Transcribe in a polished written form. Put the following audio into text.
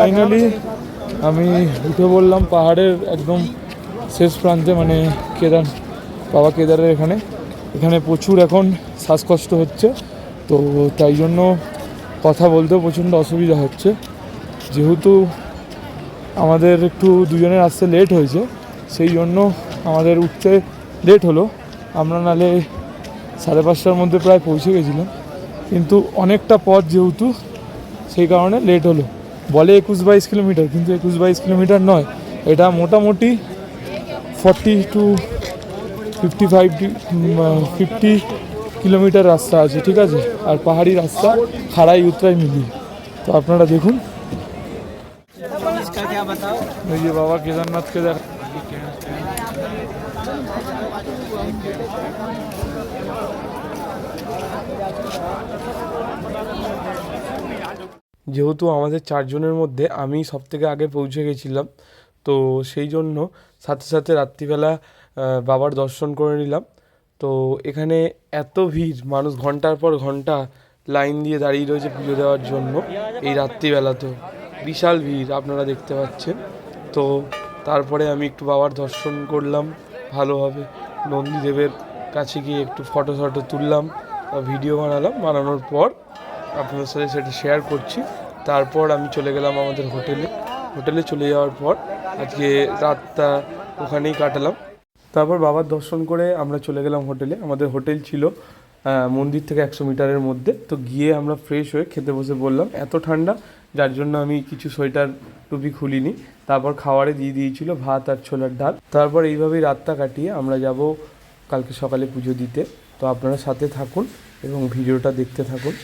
Finally আমি উঠে বললাম পাহাড়ের একদম শেষ প্রান্তে, মানে বাবা কেদারের এখানে প্রচুর এখন শ্বাসকষ্ট হচ্ছে, তো তাই জন্য কথা বলতেও প্রচণ্ড অসুবিধা হচ্ছে। যেহেতু আমাদের একটু দুজনের আসতে লেট হয়েছে, সেই জন্য আমাদের উঠতে লেট হলো। আমরা নালে 5:30টার মধ্যে প্রায় পৌঁছে গেছিলাম, কিন্তু অনেকটা পথ যেহেতু, সেই কারণে লেট হলো। বলে 21-22 কিলোমিটার, কিন্তু 21-22 কিলোমিটার নয়, এটা মোটামুটি 40 to 50 কিলোমিটার রাস্তা আছে, ঠিক আছে। আর পাহাড়ি রাস্তা খাড়াই উতরাই মিলিয়ে। তো আপনারা দেখুন, এই যে বাবা কেদারনাথকে দেখ। যেহেতু আমাদের 4 জনের মধ্যে আমি সবথেকে আগে পৌঁছে গেছিলাম, তো সেই জন্য সাথে সাথে রাত্রিবেলা বাবার দর্শন করে নিলাম। তো এখানে এত ভিড়, মানুষ ঘন্টার পর ঘন্টা লাইন দিয়ে দাঁড়িয়ে রয়েছে পুজো দেওয়ার জন্য। এই রাত্রিবেলা তো বিশাল ভিড় আপনারা দেখতে পাচ্ছেন। তো তারপরে আমি একটু বাবার দর্শন করলাম ভালোভাবে, নন্দীদেবের কাছে গিয়ে একটু ফটো তুললাম, ভিডিও বানানোর পর আপনাদের সাথে সেটা শেয়ার করছি। তারপর আমি চলে গেলাম আমাদের হোটেলে চলে যাওয়ার পর আজকে রাতটা ওখানেই কাটালাম। তারপর বাবার দর্শন করে আমরা চলে গেলাম হোটেলে। আমাদের হোটেল ছিল মন্দির থেকে 100 মিটারের মধ্যে। তো গিয়ে আমরা ফ্রেশ হয়ে খেতে বসে বললাম, এত ঠান্ডা যার জন্য আমি কিছু সোয়েটার টুপি খুলিনি। তারপর খাবারে দিয়ে দিয়েছিল ভাত আর ছোলার ডাল। তারপর এইভাবেই রাতটা কাটিয়ে আমরা যাব কালকে সকালে পুজো দিতে। তো আপনারা সাথে থাকুন এবং ভিডিওটা দেখতে থাকুন।